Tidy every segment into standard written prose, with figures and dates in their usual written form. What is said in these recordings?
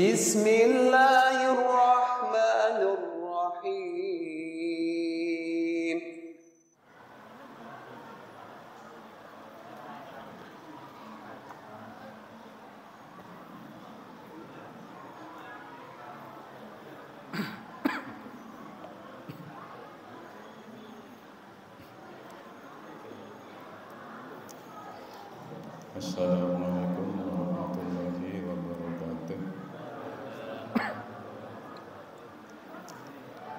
Bismillahirrahmanirrahim. Assalamualaikum warahmatullahi wabarakatuh.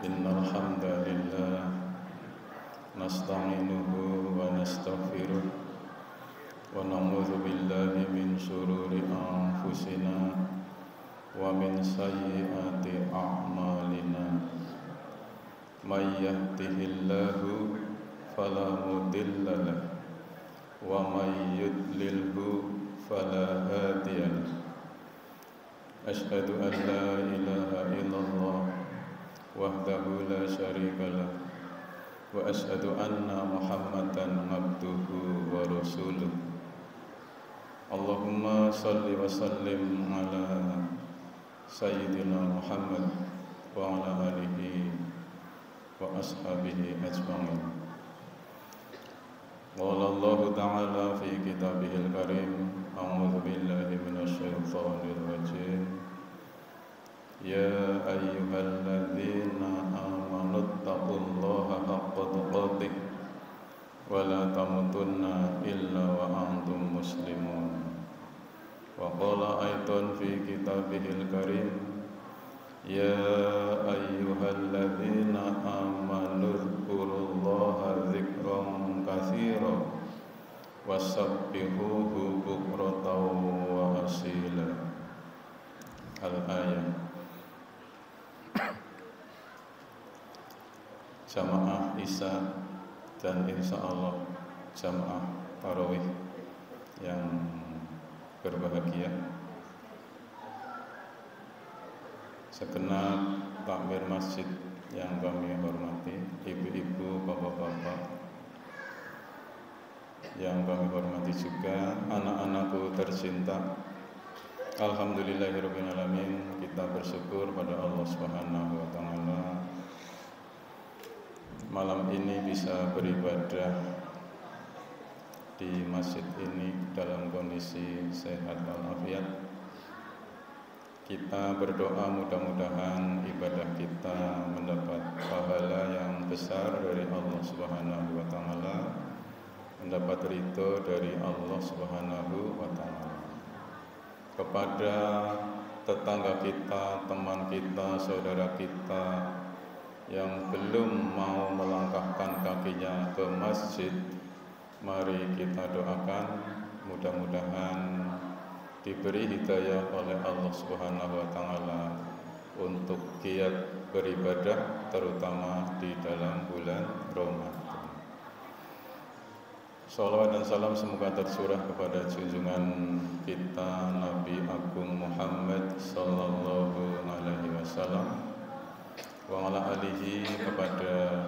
Innal hamdalillah nasta'inuhu wa nastaghfiruh wa na'udzu billahi min shururi anfusina wa min sayyiati a'malina. May yahdihillahu fala mudilla lahu wa may yudlilhu fala hadiya lahu. Asyhadu an la ilaha illallah wahdahu la syarika lahu wa asyhadu anna Muhammadan abduhu wa rasuluh. Allahumma salli wa sallim ala sayyidina Muhammad wa ala alihi wa ashabihi ajma'in. Qala Allah Ta'ala fi kitabihil karim, a'udzu billahi minasyaitonir rajim. Ya ayyuhalladzina amanu taqullaha haqqa tuqatih wa la tamutunna illa wa antum muslimun. Wa qala aidan fi kitabihil karim, ya ayyuhalladzina amanu dzkurullaha dzikran katsiran wasabbihuhu bukratan wa asila. Al-ayat. Jamaah Isya dan insya Allah jamaah tarawih yang berbahagia, segenap takmir masjid yang kami hormati, ibu-ibu, bapak-bapak yang kami hormati juga, anak-anakku tercinta. Alhamdulillahirabbil alamin, kita bersyukur pada Allah Subhanahu wa taala malam ini bisa beribadah di masjid ini dalam kondisi sehat walafiat. Kita berdoa mudah-mudahan ibadah kita mendapat pahala yang besar dari Allah Subhanahu wa taala, mendapat ridho dari Allah Subhanahu wa taala. Kepada tetangga kita, teman kita, saudara kita yang belum mau melangkahkan kakinya ke masjid, mari kita doakan mudah-mudahan diberi hidayah oleh Allah Subhanahu wa taala untuk giat beribadah, terutama di dalam bulan Ramadan. Salawat dan salam semoga tercurah kepada junjungan kita Nabi Agung Muhammad sallallahu alaihi wasallam wa ala alihi, kepada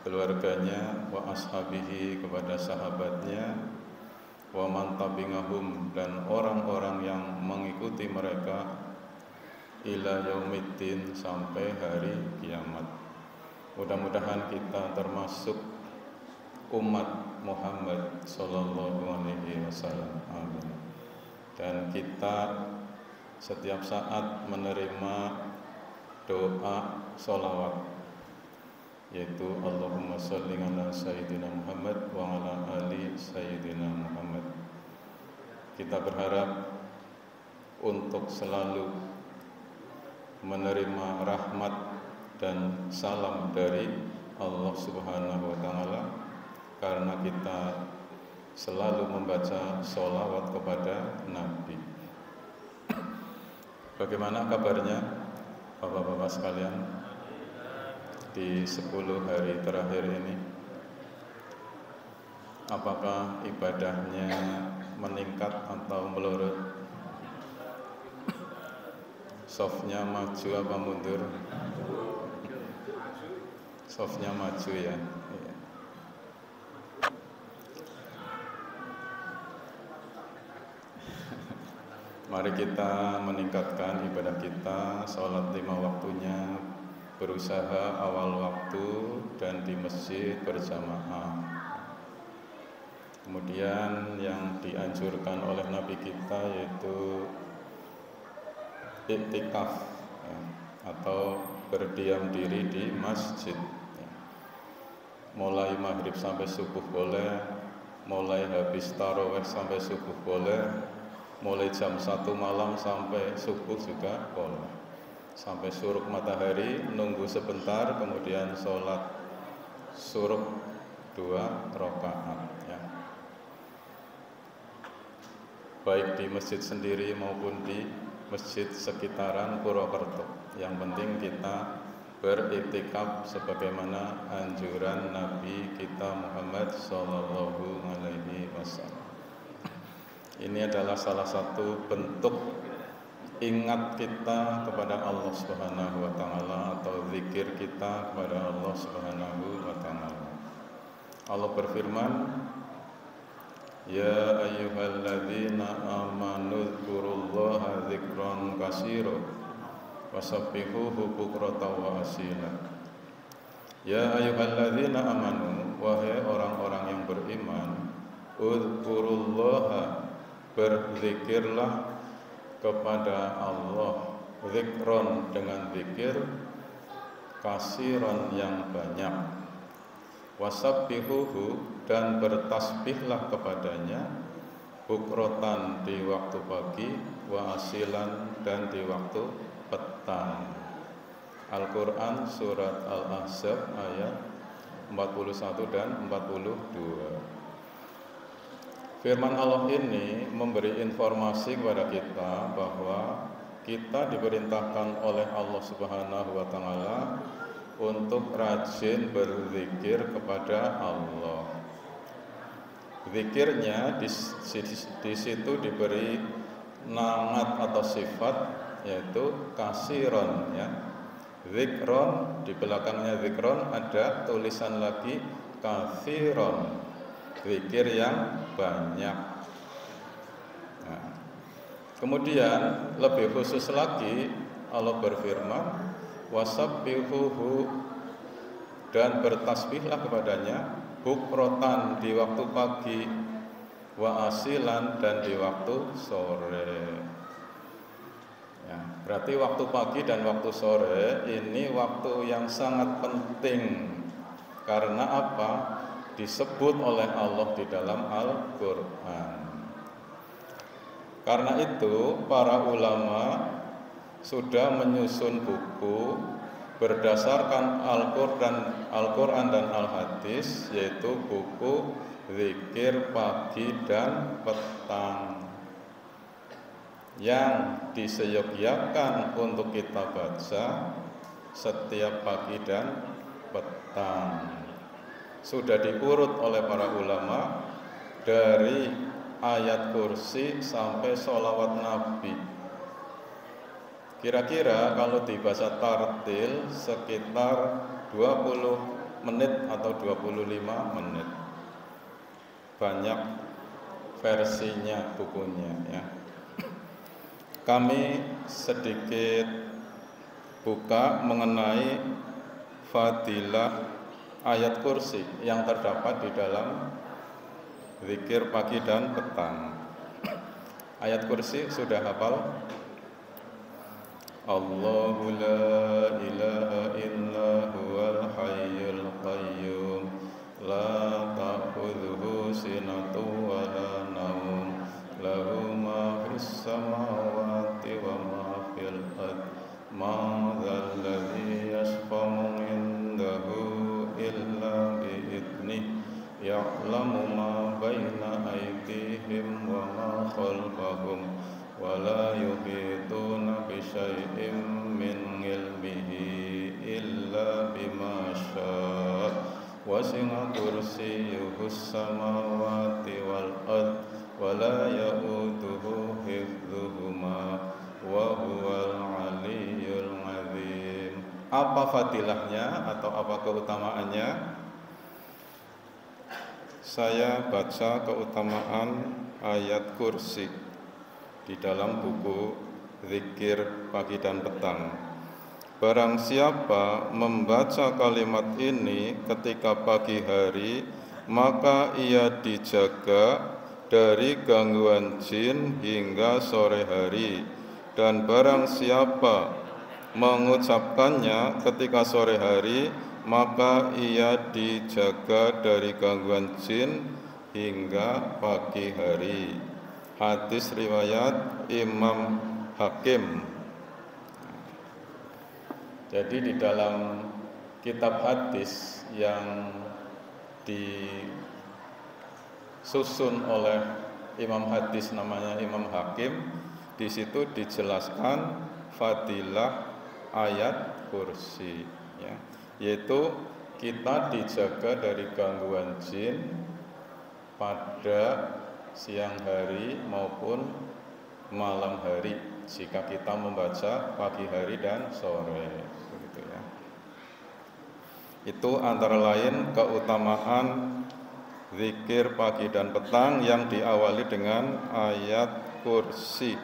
keluarganya, wa ashabihi, kepada sahabatnya, wa man tabi'ahum, dan orang-orang yang mengikuti mereka ila yaumiddin, sampai hari kiamat. Mudah-mudahan kita termasuk umat Muhammad sallallahu alaihi wasallam. Amin. Dan kita setiap saat menerima doa sholawat, yaitu Allahumma sholli ala sayyidina Muhammad wa ala ali sayyidina Muhammad. Kita berharap untuk selalu menerima rahmat dan salam dari Allah Subhanahu wa taala, karena kita selalu membaca sholawat kepada Nabi. Bagaimana kabarnya Bapak-bapak sekalian di 10 hari terakhir ini? Apakah ibadahnya meningkat atau melorot? Softnya maju apa mundur? Softnya maju ya. Mari kita meningkatkan ibadah kita, sholat 5 waktunya, berusaha awal waktu dan di masjid berjamaah. Kemudian yang dianjurkan oleh Nabi kita yaitu iktikaf ya, atau berdiam diri di masjid ya. Mulai maghrib sampai subuh boleh, mulai habis tarawih sampai subuh boleh, mulai jam 1 malam sampai subuh juga boleh, sampai suruk matahari nunggu sebentar, kemudian sholat suruk 2 rakaat ya. Baik di masjid sendiri maupun di masjid sekitaran Purwokerto. Yang penting kita beriktikaf sebagaimana anjuran Nabi kita Muhammad Sallallahu Alaihi Wasallam. Ini adalah salah satu bentuk ingat kita kepada Allah Subhanahu wa taala atau zikir kita kepada Allah Subhanahu wa taala. Allah berfirman, ya ayyuhalladzina amanu dzkurullaha dzikran katsira wasabbihuhu bukratan wa asila. Ya ayyuhalladzina amanu, wahai orang-orang yang beriman, udzkurullaha, berzikirlah kepada Allah, zikron dengan zikir, kasiron yang banyak, wasabbihuhu dan bertasbihlah kepadanya, bukrotan di waktu pagi, wa asilan dan di waktu petang. Al-Quran surat Al-Ahzab ayat 41 dan 42. Firman Allah ini memberi informasi kepada kita bahwa kita diperintahkan oleh Allah Subhanahu wa taala untuk rajin berzikir kepada Allah. Zikirnya di situ diberi namat atau sifat yaitu kasiron ya. Zikron, di belakangnya zikron ada tulisan lagi kasiron, zikir yang banyak. Nah, kemudian lebih khusus lagi Allah berfirman, wasabbihuhu, dan bertasbihlah kepadanya, bukrotan di waktu pagi, wa asilan dan di waktu sore. Ya, berarti waktu pagi dan waktu sore ini waktu yang sangat penting. Karena apa? Disebut oleh Allah di dalam Al-Quran. Karena itu para ulama sudah menyusun buku berdasarkan Al-Quran dan Al-Hadis, yaitu buku zikir pagi dan petang yang diseyogyakan untuk kita baca setiap pagi dan petang. Sudah diurut oleh para ulama dari ayat kursi sampai sholawat Nabi. Kira-kira kalau dibaca tartil sekitar 20 menit atau 25 menit. Banyak versinya bukunya ya. Kami sedikit buka mengenai fadilah ayat kursi yang terdapat di dalam zikir pagi dan petang. Ayat kursi sudah hafal? Allahu la ilaha illa huwal hayyul qayyum la ta'khudhuhu sinatun wa la naum lahu ma fis samawati wa ma fil ardh ma dzal ladzi yashfa'u indahu illa bi'idnih ya'lamu ma baina aydihim wa ma khalfahum wa la yuhituna bi syai'in min ilmihi illa bima syaa wasi'a kursiyyuhus samawati wal ardh wa la ya'uduhu hifdzuhuma wa huwal aliyyul azim. Apa fadilahnya atau apa keutamaannya? Saya baca keutamaan ayat kursi. di dalam buku Zikir Pagi dan Petang. Barang siapa membaca kalimat ini ketika pagi hari, maka ia dijaga dari gangguan jin hingga sore hari. Dan barang siapa mengucapkannya ketika sore hari, maka ia dijaga dari gangguan jin hingga pagi hari. Hadis riwayat Imam Hakim. Jadi di dalam kitab hadis yang disusun oleh imam hadis namanya Imam Hakim, di situ dijelaskan fadilah ayat kursi, ya, yaitu kita dijaga dari gangguan jin pada siang hari maupun malam hari jika kita membaca pagi hari dan sore. Itu antara lain keutamaan zikir pagi dan petang yang diawali dengan ayat kursi.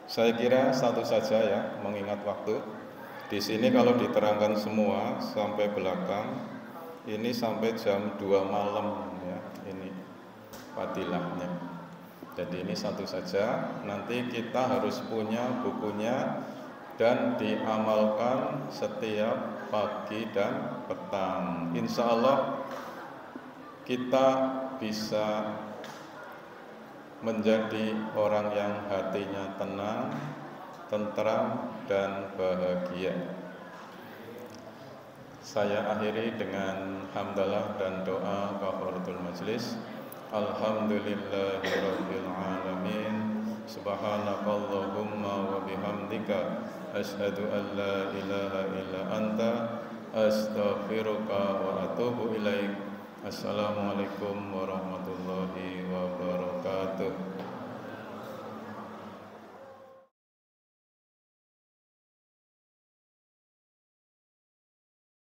Saya kira satu saja ya, mengingat waktu. Di sini kalau diterangkan semua sampai belakang, ini sampai jam 2 malam ya, ini fadilahnya. Jadi ini satu saja, nanti kita harus punya bukunya dan diamalkan setiap pagi dan petang. Insya Allah kita bisa menjadi orang yang hatinya tenang, tentram, dan bahagia. Saya akhiri dengan hamdalah dan doa kafaratul majlis. Alhamdulillahirabbil alamin. Subhanakallahumma wa bihamdika asyhadu an la ilaha illa anta astaghfiruka wa atubu ilaik. Assalamualaikum warahmatullahi wabarakatuh.